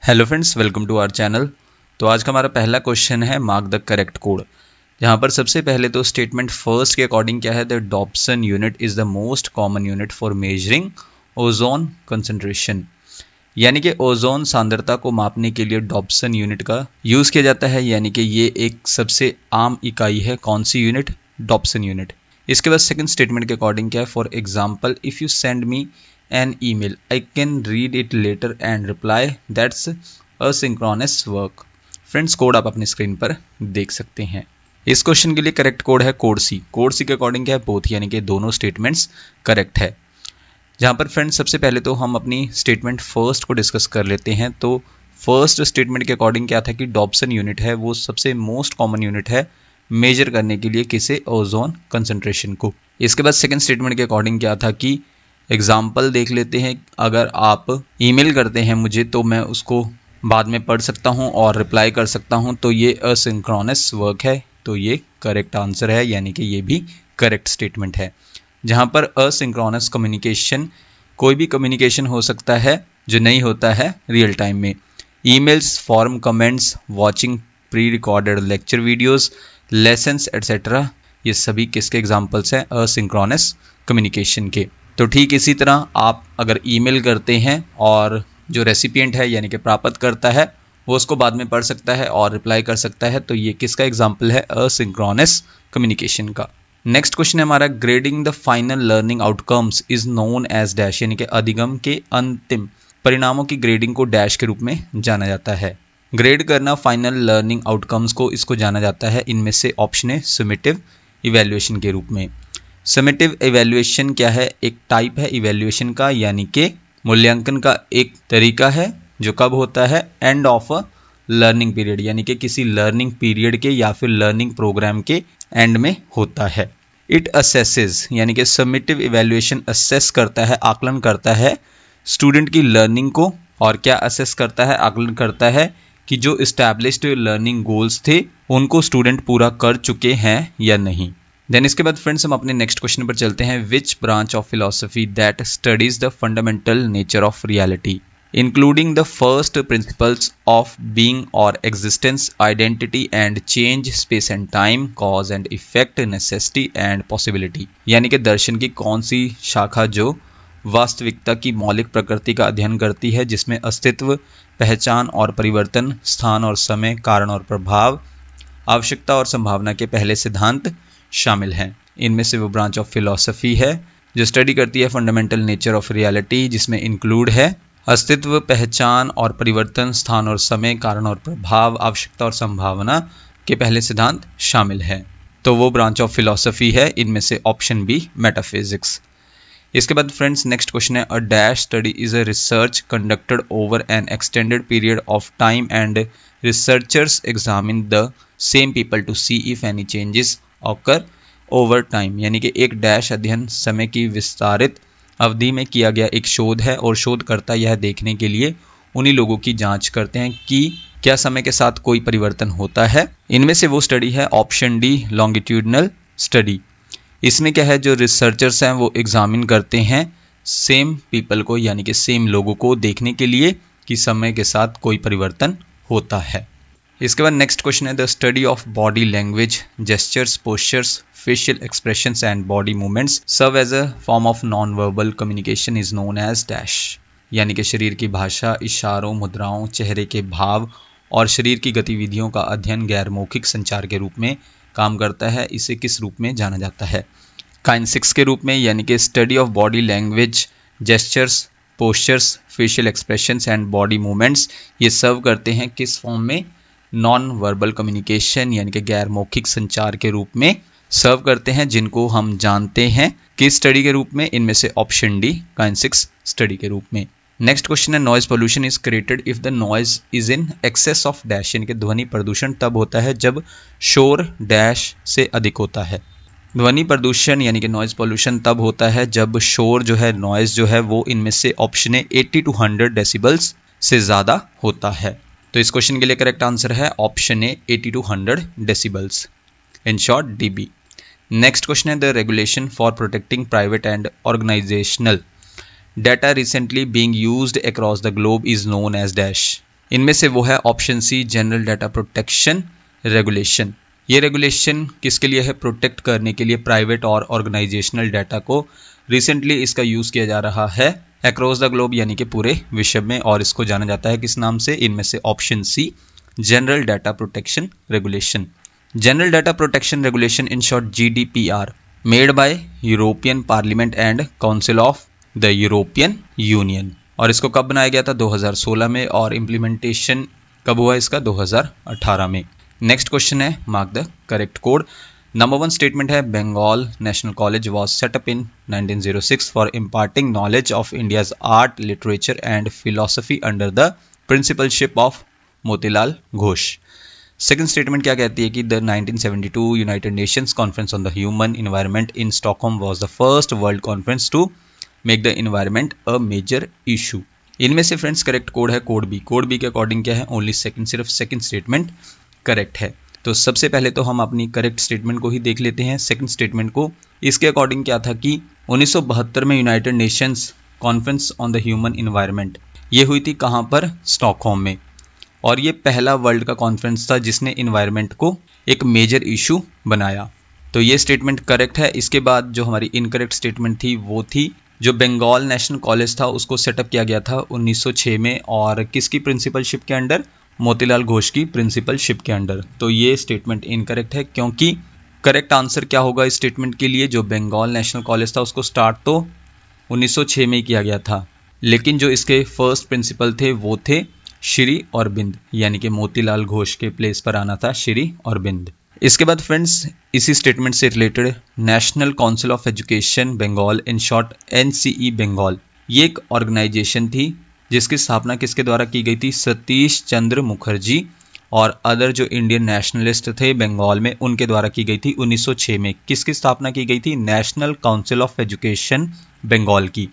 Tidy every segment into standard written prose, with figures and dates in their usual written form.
Hello friends, welcome to our channel. तो आज का हमारा पहला क्वेश्चन है मार्क द करेक्ट कोड। जहाँ पर सबसे पहले तो स्टेटमेंट फर्स्ट के अकॉर्डिंग क्या है, the Dobson unit is the most common unit for measuring ozone concentration. यानी कि ओजोन सांद्रता को मापने के लिए डॉप्सन यूनिट का यूज़ किया जाता है। यानी कि ये एक सबसे आम इकाई है। कौन सी यूनिट? Dobson unit. इसके बाद सेकंड स्टेटमेंट के अकॉर्डिंग क्या है, for example if you send me an email I can read it later and reply, that's asynchronous work। Friends, code आप अपनी स्क्रीन पर देख सकते हैं। इस क्वेश्चन के लिए करेक्ट कोड है कोड सी। कोड सी के अकॉर्डिंग क्या है, बोथ यानी कि दोनों स्टेटमेंट्स करेक्ट है। जहां पर फ्रेंड्स सबसे पहले तो हम अपनी स्टेटमेंट फर्स्ट को डिस्कस कर लेते हैं। तो फर्स्ट स्टेटमेंट के अकॉर्डिंग क्या था कि डॉप्सन यूनिट है वो सबसे मोस्ट कॉमन यूनिट है मेजर करने के लिए किसे, ओजोन कंसंट्रेशन को। इसके बाद सेकेंड स्टेटमेंट के अकॉर्डिंग क्या था कि एग्जाम्पल देख लेते हैं। अगर आप ईमेल करते हैं मुझे तो मैं उसको बाद में पढ़ सकता हूं और रिप्लाई कर सकता हूं, तो ये असिंक्रोनस वर्क है। तो ये करेक्ट आंसर है, यानी कि ये भी करेक्ट स्टेटमेंट है। जहां पर असिंक्रोनस कम्युनिकेशन कोई भी कम्युनिकेशन हो सकता है जो नहीं होता है रियल टाइम में। Emails, form comments, watching pre recorded lecture videos, lessons etcetera, ये सभी किसके एग्जाम्पल्स हैं? असिंक्रोनस कम्युनिकेशन के। तो ठीक इसी तरह आप अगर ईमेल करते हैं और जो रेसिपिएंट है यानी कि प्राप्त करता है वो उसको बाद में पढ़ सकता है और रिप्लाई कर सकता है, तो ये किसका एग्जाम्पल है? असिंक्रोनस कम्युनिकेशन का। नेक्स्ट क्वेश्चन है हमारा, grading the final learning outcomes is known as dash, यानी कि अधिगम के अंतिम परिणामों की ग्रेडिंग को डैश के रूप में जाना जाता है। ग्रेड करना फाइनल लर्निंग आउटकम्स को, इसको जाना जाता है इनमें से ऑप्शन है समेटिव इवैल्यूएशन के रूप में। समेटिव इवैल्यूएशन क्या है? एक टाइप है इवैल्यूएशन का, यानी कि मूल्यांकन का एक तरीका है जो कब होता है? End of a learning period, यानी कि किसी लर्निंग पीरियड के या फिर लर्निंग प्रोग्राम के एंड में होता है। इट असेसेस, यानी कि समेटिव इवैल्यूएशन असेस करता है, आकलन करता है स्टूडेंट की लर्निंग को। और क्या असेस करता है? आकलन करता है कि जो इस्टेब्लिश्ड लर्निंग गोल्स थे उनको स्टूडेंट पूरा कर चुके हैं या नहीं। देन इसके बाद फ्रेंड्स हम अपने नेक्स्ट क्वेश्चन पर चलते हैं। Which branch of philosophy that studies the fundamental nature of reality including the first principles of being और existence, identity and change, space and time, cause and effect, necessity and possibility. यानी कि दर्शन की कौन सी शाखा जो वास्तविकता की मौलिक प्रकृति का अध्ययन करती है, जिसमें अस्तित्व, पहचान और परिवर्तन, स्थान और समय, कारण और प्रभाव, आवश्यकता और संभावना के पहले सिद्धांत शामिल हैं। इनमें से वो ब्रांच ऑफ फिलॉसफी है जो स्टडी करती है फंडामेंटल नेचर ऑफ रियलिटी, जिसमें इंक्लूड है अस्तित्व, पहचान और परिवर्तन, स्थान और समय, कारण और प्रभाव, आवश्यकता और संभावना के पहले सिद्धांत शामिल है। तो वो ब्रांच ऑफ फिलॉसफी है इनमें से ऑप्शन बी, मेटाफिजिक्स। इसके बाद फ्रेंड्स नेक्स्ट क्वेश्चन है, a dash study is a research conducted over an extended period of time and researchers examine the same people to see if any changes occur over time. यानी कि एक dash अध्ययन समय की विस्तारित अवधि में किया गया एक शोध है और शोधकर्ता यह देखने के लिए उन्हीं लोगों की जांच करते हैं कि क्या समय के साथ कोई परिवर्तन होता है। इनमें से वो स्टडी है ऑप्शन डी, लॉन्गिट्यूडनल स्टडी। इसमें क्या है, जो रिसर्चर्स हैं वो एग्जामिन करते हैं सेम पीपल को, यानी कि सेम लोगों को देखने के लिए कि समय के साथ कोई परिवर्तन होता है। इसके बाद नेक्स्ट क्वेश्चन है, the study of body language, gestures, postures, facial expressions and body movements serve as a form of non verbal communication is known as dash. यानी कि शरीर की भाषा, इशारों, मुद्राओं, चेहरे के भाव और शरीर की गतिविधियों का अध्ययन गैर मौखिक संचार के रूप में काम करता है। इसे किस रूप में जाना जाता है? काइनेसिक्स के रूप में, यानी कि study of body language, gestures, postures, facial expressions and body movements ये सर्व करते हैं किस फॉर्म में? नॉन वर्बल कम्युनिकेशन, यानी कि गैर मौखिक संचार के रूप में सर्व करते हैं, जिनको हम जानते हैं किस स्टडी के रूप में? इनमें से ऑप्शन डी, काइनेसिक्स स्टडी के रूप में। नेक्स्ट क्वेश्चन है, noise pollution is created if the noise is in excess of dash, यानी कि ध्वनि प्रदूषण तब होता है जब शोर डैश से अधिक होता है। ध्वनि प्रदूषण यानी कि नॉइज पोल्यूशन तब होता है जब शोर जो है, नॉइज जो है वो इनमें से ऑप्शन है 80 to 100 डेसिबल्स से ज़्यादा होता है। तो इस क्वेश्चन के लिए करेक्ट आंसर है option A, 80 to 100 decibels, in short DB. Next question है, the regulation for protecting private and organizational data recently being used across the globe is known as dash। इनमें से वो है option C general data protection regulation. ये regulation किसके लिए है? Protect करने के लिए प्राइवेट और ऑर्गेनाइजेशनल डाटा को। रिसेंटली इसका यूज किया जा रहा है अक्रॉस द ग्लोब यानी कि पूरे विश्व में, और इसको जाना जाता है किस नाम से? इनमें से option C general data protection regulation. General data protection regulation in short GDPR made by European Parliament and Council of the European Union. और इसको कब बनाया गया था? 2016 में, और इम्प्लीमेंटेशन कब हुआ इसका? 2018 में। नेक्स्ट क्वेश्चन है mark the correct code. Number 1 statement है Bengal national college was set up in 1906 for imparting knowledge of India's art literature and philosophy under the principalship of Motilal Ghosh. Second statement क्या कहती है कि the 1972 United Nations conference on the human environment in Stockholm was the first world conference to make the environment a major issue. इनमें से friends correct code है code B. Code B के according क्या है? ओनली सेकंड, सिर्फ second statement correct है। तो सबसे पहले तो हम अपनी करेक्ट स्टेटमेंट को ही देख लेते हैं, सेकंड स्टेटमेंट को। इसके अकॉर्डिंग क्या था कि 1972 में United Nations conference on the human environment ये हुई थी कहाँ पर? स्टॉकहोम में। और ये पहला वर्ल्ड का कॉन्फ्रेंस था जिसने एनवायरनमेंट को एक मेजर इशू बनाया। तो ये स्टेटमेंट करेक्ट है। इसके बाद जो हमारी इनकरेक्ट स्टेटमेंट थी वो थी जो बंगाल नेशनल कॉलेज था उसको सेटअप किया गया था 1906 में, और किसकी प्रिंसिपलशिप के अंडर? मोतीलाल घोष की प्रिंसिपलशिप के अंडर। तो ये स्टेटमेंट इनकरेक्ट है, क्योंकि करेक्ट आंसर क्या होगा इस स्टेटमेंट के लिए? जो बंगाल नेशनल कॉलेज था उसको स्टार्ट तो 1906 में ही किया गया था, लेकिन जो इसके फर्स्ट प्रिंसिपल थे वो थे श्री अरविंद, यानी कि मोतीलाल घोष के प्लेस पर आना था श्री अरविंद। इसके बाद फ्रेंड्स इसी स्टेटमेंट से related national council of education Bengal in short NCE Bengal, ये एक ऑर्गेनाइजेशन थी जिसकी स्थापना किसके द्वारा की गई थी? सतीश चंद्र मुखर्जी और अदर जो इंडियन नेशनलिस्ट थे बंगाल में उनके द्वारा की गई थी 1906 में। किसकी स्थापना की गई थी? National council of education Bengal की।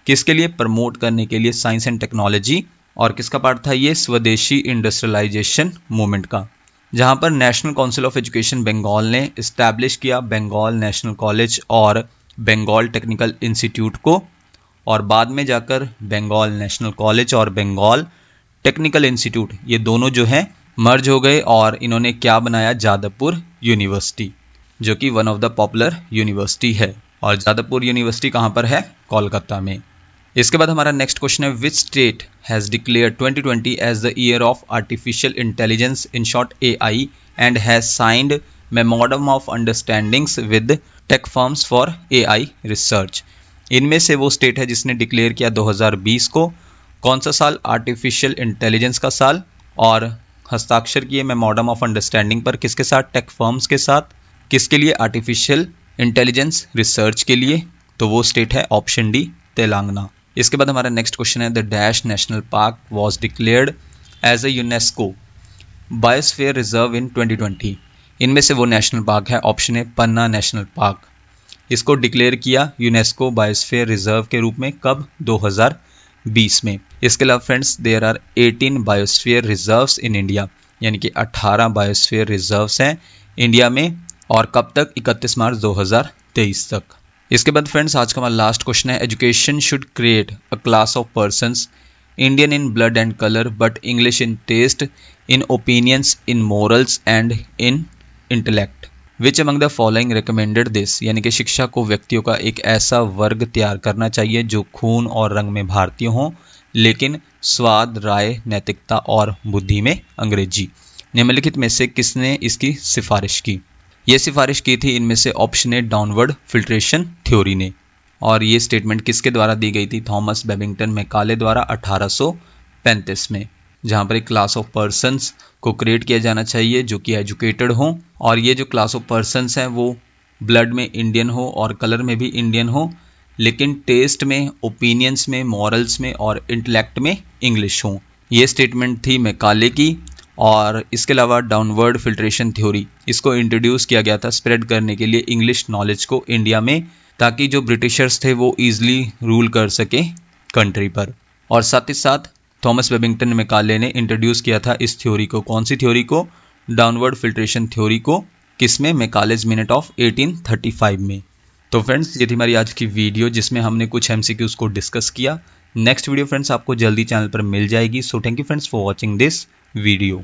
किसके लिए? प्रमोट करने के लिए साइंस एंड टेक्नोलॉजी। और किसका पार्ट था ये? स्वदेशी इंडस्ट्रियलाइजेशन मूवमेंट का। जहां पर national council of education Bengal ने इस्टेब्लिश किया बंगाल नेशनल कॉलेज और बंगाल टेक्निकल इंस्टीट्यूट को, और बाद में जाकर बंगाल नेशनल कॉलेज और बंगाल टेक्निकल इंस्टीट्यूट ये दोनों जो हैं मर्ज हो गए, और इन्होंने क्या बनाया? जादवपुर यूनिवर्सिटी, जो कि one of the popular university है। और जादवपुर यूनिवर्सिटी कहाँ पर है? कोलकाता में। इसके बाद हमारा नेक्स्ट क्वेश्चन है which state has declared 2020 as the year of artificial intelligence in short AI and has signed memorandum of understandings with tech firms for AI research. इनमें से वो स्टेट है जिसने डिक्लेयर किया 2020 को कौन सा साल? आर्टिफिशियल इंटेलिजेंस का साल, और हस्ताक्षर किए मेमोरेंडम ऑफ अंडरस्टैंडिंग पर किसके साथ? टेक फर्म्स के साथ। किसके लिए? आर्टिफिशियल इंटेलिजेंस रिसर्च के लिए। तो वो स्टेट है ऑप्शन डी तेलंगाना। इसके बाद हमारा नेक्स्ट क्वेश्चन है the dash national park was declared as a UNESCO biosphere reserve in 2020। इनमें से वो नेशनल पार्क है ऑप्शन है पन्ना नेशनल पार्क। इसको डिक्लेयर किया यूनेस्को बायोस्फीयर रिजर्व के रूप में कब? 2020 में। इसके अलावा friends there are 18 biosphere reserves in India, यानी कि 18 बायोस्फीयर रिजर्व्स हैं इंडिया में, और कब तक? 31 मार्च 2023 तक। इसके बाद फ्रेंड्स आज का हमारा लास्ट क्वेश्चन है education should create a class of persons Indian in blood and colour but English in taste in opinions in morals and in intellect which among the following recommended this, यानी कि शिक्षा को व्यक्तियों का एक ऐसा वर्ग तैयार करना चाहिए जो खून और रंग में भारतीय हों लेकिन स्वाद, राय, नैतिकता और बुद्धि में अंग्रेजी। निम्नलिखित में से किसने इसकी सिफारिश की? ये सिफारिश की थी इनमें से option A downward filtration theory ने। और ये स्टेटमेंट किसके द्वारा दी गई थी? थॉमस बेबिंगटन मैकाले द्वारा 1835 में, जहाँ पर एक क्लास ऑफ पर्सन्स को क्रिएट किया जाना चाहिए जो कि एजुकेटेड हों, और ये जो क्लास ऑफ पर्सन्स हैं वो ब्लड में इंडियन हो और कलर में भी इंडियन हो, लेकिन टेस्ट में, ओपिनियंस में, मॉरल्स में और इंटेलेक्ट में इंग्लिश हो। ये स्टेटमेंट थी मैकाले की। और इसके अलावा डाउनवर्ड फिल्ट्रेशन थ्योरी इसको इंट्रोड्यूस किया गया था स्प्रेड करने के लिए इंग्लिश नॉलेज को इंडिया में, ताकि जो ब्रिटिशर्स थे वो ईजिली रूल कर सके कंट्री पर। और साथ ही साथ थॉमस बेबिंगटन मैकाले ने इंट्रोड्यूस किया था इस थ्योरी को। कौन सी थ्योरी को? डाउनवर्ड फिल्ट्रेशन थ्योरी को। किसमें? मैकालेज मिनट ऑफ 1835 में। तो फ्रेंड्स ये थी हमारी आज की वीडियो जिसमें हमने कुछ MCQs को डिस्कस किया। नेक्स्ट वीडियो फ्रेंड्स आपको जल्दी चैनल पर मिल जाएगी। So thank you friends for watching this video.